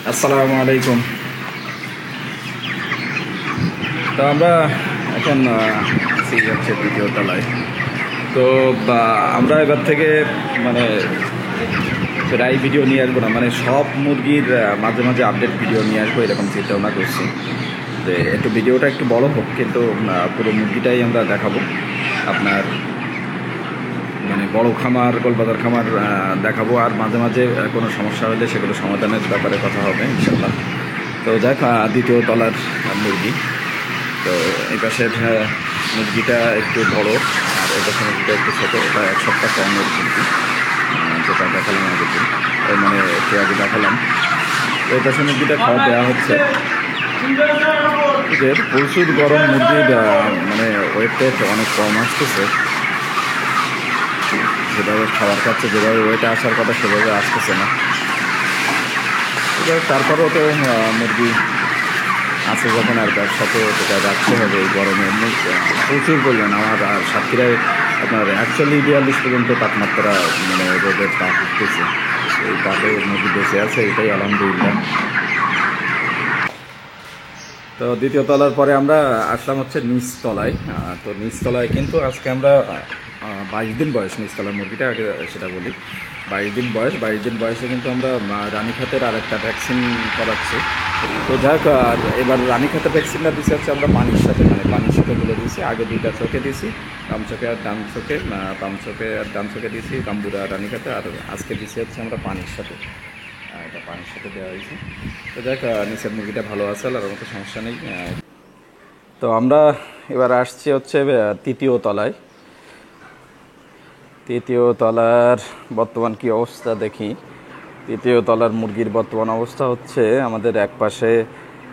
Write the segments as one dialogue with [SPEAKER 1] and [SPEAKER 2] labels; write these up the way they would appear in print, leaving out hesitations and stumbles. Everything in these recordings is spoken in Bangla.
[SPEAKER 1] আসসালামু আলাইকুম। তো আমরা এখন আছি হচ্ছে দ্বিতীয় তলায়। তো আমরা এবার থেকে মানে প্রায় ভিডিও নিয়ে আসবো না, মানে সব মুরগির মাঝে মাঝে আপডেট ভিডিও নিয়ে আসবো এরকম চিন্তা ভাবনা করছি। যে একটু ভিডিওটা একটু বড় হোক, কিন্তু পুরো মুরগিটাই আমরা দেখাবো। আপনার মানে বড় খামার, গোলবাজার খামার দেখাবো, আর মাঝে মাঝে কোনো সমস্যা হলে সেগুলো সমাধানের ব্যাপারে কথা হবে ইনশাল্লাহ। তো যাক, দ্বিতীয় তলার মুরগি। তো এই পাশের মুরগিটা একটু বড়, আর এই পাশের মুরগিটা একটু ছোটো। এটা 1 সপ্তাহ কমের মুরগি, যেটা দেখালাম আগের দিন, মানে একটু আগে দেখালাম। তো এই পাশের মুরগিটা খাওয়া দেওয়া হচ্ছে। যে প্রচুর গরম, মুরগির মানে ওয়েটটা অনেক কম আসতেছে। যেভাবে খাবার খাচ্ছে, যেভাবে ওয়েটে আসার কথা সেভাবে আসতেছে না। তারপরেও তো মুরগি আছে যখন, আর ব্যবসাতে সেটা রাখতে হবে। এই গরমে এমনি প্রচুর পরিমাণ আমার আর সাতক্ষীরায় আপনার 41-42 পর্যন্ত তাপমাত্রা, মানে রোদের তাপ উঠতেছে। এই তাপে মুরগি বেঁচে আছে, এটাই আলহামদুলিল্লাহ। তো দ্বিতীয় তলার পরে আমরা আসলাম হচ্ছে নিচতলায়। তো নিচতলায় কিন্তু আজকে আমরা 22 দিন বয়স নিচতলার মুরগিটা, আগে সেটা বলি। 22 দিন বয়স। 22 দিন বয়সে কিন্তু আমরা রানীক্ষেতের আর একটা ভ্যাকসিন করাচ্ছি। তো যাক, আর এবার রানীক্ষেতের ভ্যাকসিনটা দিচ্ছি হচ্ছে আমরা পানির সাথে, মানে পানির সাথে বলে দিয়েছি। আগে 2টা চোখে দিয়েছি, বাম চোখে আর ডান চোখে, বাম চোখে আর ডান চোখে দিয়েছি গাম্বুরা রানীক্ষেতে, আর আজকে দিচ্ছি হচ্ছে আমরা পানির সাথে। এটা পানির সাথে দেওয়া হয়েছে। তো যাক, নিচের মুরগিটা ভালো আছে, আর মতো সমস্যা নেই। তো আমরা এবার আসছি হচ্ছে তৃতীয় তলায়। তৃতীয় তলার বর্তমান কি অবস্থা দেখি। তৃতীয় তলার মুরগির বর্তমান অবস্থা হচ্ছে, আমাদের এক পাশে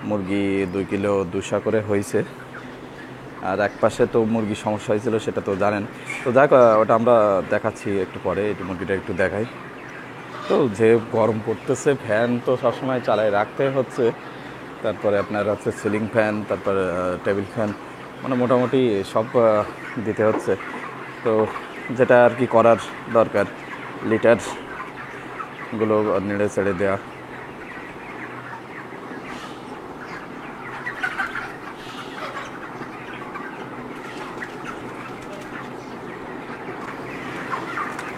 [SPEAKER 1] মুরগি 2 কিলো 200 করে হয়েছে, আর এক পাশে তো মুরগির সমস্যা হয়েছিল, সেটা তো জানেন। তো যাক, ওটা আমরা দেখাচ্ছি একটু পরে। এই মুরগিটা একটু দেখাই। তো যে গরম পড়তেছে, ফ্যান তো সবসময় চালায় রাখতে হচ্ছে। তারপরে আপনার হচ্ছে সিলিং ফ্যান, তারপর টেবিল ফ্যান, মানে মোটামুটি সব দিতে হচ্ছে। তো যেটা আর কি করার দরকার, লিটারগুলো নেড়ে ছেড়ে দেওয়া।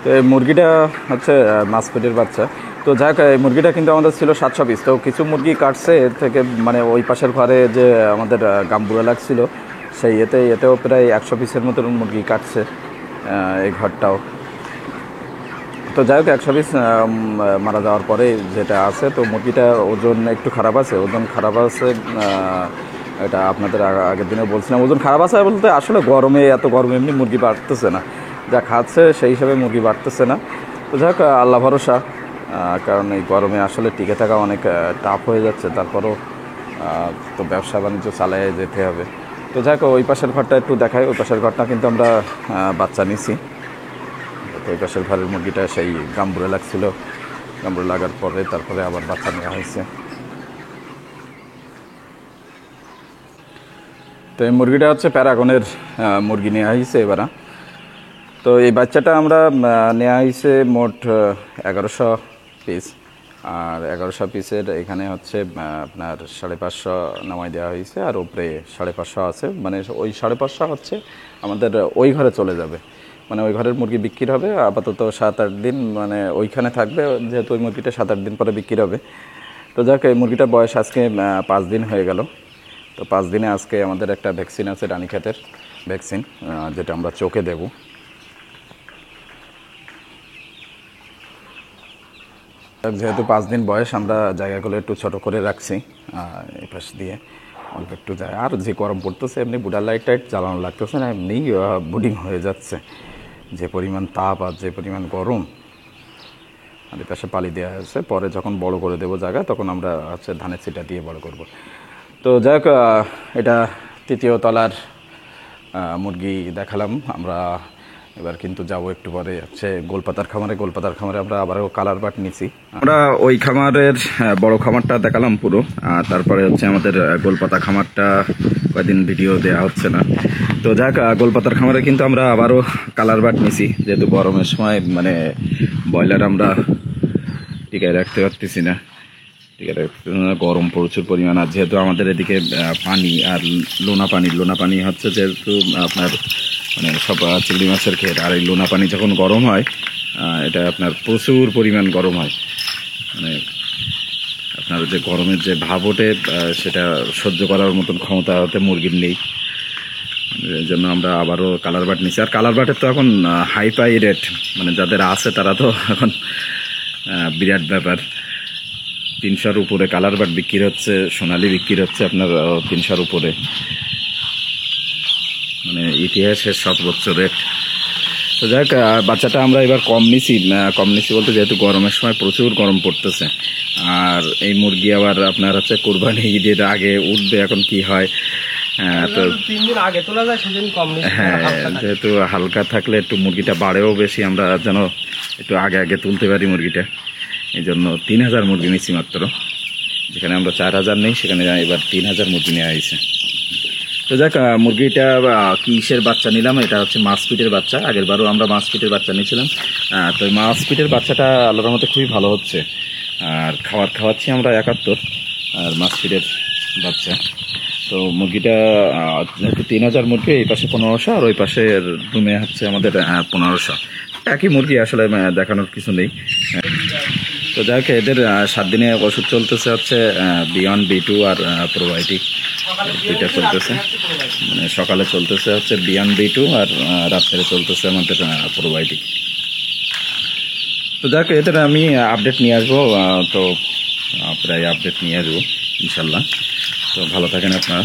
[SPEAKER 1] তো এই মুরগিটা হচ্ছে মাসফিটের বাচ্চা। তো যাক, এই মুরগিটা কিন্তু আমাদের ছিল 700 পিস। তো কিছু মুরগি কাটছে এর থেকে, মানে ওই পাশের ঘরে যে আমাদের গাম্বুরা লাগছিল, সেই এতেও প্রায় 100 পিসের মতন মুরগি কাটছে এই ঘরটাও। তো যাই হোক, 100 পিস মারা যাওয়ার পরে যেটা আছে, তো মুরগিটা ওজন একটু খারাপ আছে। ওজন খারাপ আছে, এটা আপনাদের আগের দিনে বলছিলাম। ওজন খারাপ আছে বলতে আসলে গরমে, এত গরমে এমনি মুরগি বাড়তেছে না, যা খাচ্ছে সেই হিসাবে মুরগি বাড়তেছে না। তো যাই হোক, আল্লাহ ভরসা। কারণ এই গরমে আসলে টিকে থাকা অনেক টাফ হয়ে যাচ্ছে। তারপরও তো ব্যবসা বাণিজ্য চালিয়ে যেতে হবে। তো যাই হোক, ওই পাশের ঘরটা একটু দেখাই। ওই পাশের ঘরটা কিন্তু আমরা বাচ্চা নিছি। তো ওই পাশের ঘরের মুরগিটা সেই গাম্বুরে লাগছিল, গাম্বুরে লাগার পরে তারপরে আবার বাচ্চা নেওয়া হয়েছে। তো এই মুরগিটা হচ্ছে প্যারাগনের মুরগি নেওয়া হয়েছে এবার। তো এই বাচ্চাটা আমরা নেওয়া হয়েছে মোট 1100 পিস, আর 1100 পিসের এখানে হচ্ছে আপনার 550 নামাই দেওয়া হয়েছে, আর উপরে 550 আছে। মানে ওই 550 হচ্ছে আমাদের ওই ঘরে চলে যাবে, মানে ওই ঘরের মুরগি বিক্রি হবে আপাতত 7-8 দিন, মানে ওইখানে থাকবে, যেহেতু ওই মুরগিটা 7-8 দিন পরে বিক্রি হবে। তো যাক, এই মুরগিটার বয়স আজকে 5 দিন হয়ে গেল। তো 5 দিনে আজকে আমাদের একটা ভ্যাকসিন আছে, রানীক্ষেতের ভ্যাকসিন, যেটা আমরা চোখে দেব। যেহেতু 5 দিন বয়স, আমরা জায়গাগুলো একটু ছোট করে রাখছি। এই পাশ দিয়ে অল্প একটু যায়, আর যে গরম পড়তেছে এমনি বুডার লাইট টাইট জ্বালানো লাগতেছে না, এমনি বুডিং হয়ে যাচ্ছে। যে পরিমাণ তাপ আর যে পরিমাণ গরম। আর এই পাশে পালি দেওয়া আছে, পরে যখন বড় করে দেবো জায়গা, তখন আমরা হচ্ছে ধানের ছিটা দিয়ে বড় করব। তো যাই হোক, এটা তৃতীয় তলার মুরগি দেখালাম আমরা। এবার কিন্তু যাব একটু পরে হচ্ছে গোলপাতার খামারে। গোলপাতার খামারে আমরা আবারও কালার বাট নিছি। আমরা ওই খামারের বড় খামারটা দেখালাম পুরো, আর তারপরে হচ্ছে আমাদের গোলপাতা খামারটা কয়েকদিন ভিডিও দেওয়া হচ্ছে না। তো যাক, গোলপাতার খামারে কিন্তু আমরা আবারও কালার বাট নিছি, যেহেতু গরমের সময় মানে ব্রয়লার আমরা টিকায় রাখতে পারতেছি না। ঠিক আছে, গরম প্রচুর পরিমাণ। আর যেহেতু আমাদের এদিকে পানি আর লোনা পানি হচ্ছে যেহেতু আপনার মানে সব চিংড়ি মাছের ক্ষেত, আর এই লোনা পানি যখন গরম হয় এটা আপনার প্রচুর পরিমাণ গরম হয়, মানে আপনার যে গরমের যে ভাব ওঠে সেটা সহ্য করার মতন ক্ষমতা হতে মুরগির নেই। এই জন্য আমরা আবারও কালার বাট নিচ্ছি। আর কালার বাটের তো এখন হাই ফাই রেট, মানে যাদের আছে তারা তো এখন বিরাট ব্যাপার। 300-র উপরে কালার বাট বিক্রি হচ্ছে, সোনালি বিক্রি হচ্ছে আপনার 300-র উপরে, মানে ইতিহাসের সর্বোচ্চ রেট। তো যাই হোক, বাচ্চাটা আমরা এবার কম নিছি বলতে যেহেতু গরমের সময় প্রচুর গরম পড়তেছে, আর এই মুরগি আবার আপনার হচ্ছে কোরবানি ঈদের আগে উঠবে, এখন কি হয়। তো
[SPEAKER 2] 3 দিন আগে তোলা যায়, সেজন্য কম নিছি।
[SPEAKER 1] হ্যাঁ, যেহেতু হালকা থাকলে একটু মুরগিটা বাড়েও বেশি, আমরা যেন একটু আগে তুলতে পারি মুরগিটা, এই জন্য 3000 মুরগি নিচ্ছি মাত্র। যেখানে আমরা 4000 নেই, সেখানে এবার 3000 মুরগি নেওয়া হয়েছে। তো যাক, মুরগিটা কিসের বাচ্চা নিলাম, এটা হচ্ছে মাছপিটের বাচ্চা। আগের বারও আমরা মাছপিটের বাচ্চা নিয়েছিলাম। তো মাছপিটের বাচ্চাটা আল্লাহর রহমতে খুবই ভালো হচ্ছে, আর খাওয়াচ্ছি আমরা 71, আর মাছপিটের বাচ্চা। তো মুরগিটা যেহেতু 3000 মুরগি, এই পাশে 1500, আর ওই পাশের রুমে হচ্ছে আমাদের 1500। একই মুরগি, আসলে দেখানোর কিছু নেই। তো যাই হোক, এদের 7 দিনে ওষুধ চলতেছে হচ্ছে বিয়ন্ড B2 আর প্রোবায়োটিক, দুইটা চলতেছে। মানে সকালে চলতেছে হচ্ছে বিয়ন্ড B2 আর রাত্রে চলতেছে আমাদের প্রোবায়োটিক। তো যাই হোক, এদের আমি আপডেট নিয়ে আসবো, তো প্রায় আপডেট নিয়ে আসবো ইনশাল্লাহ। তো ভালো থাকেন আপনারা।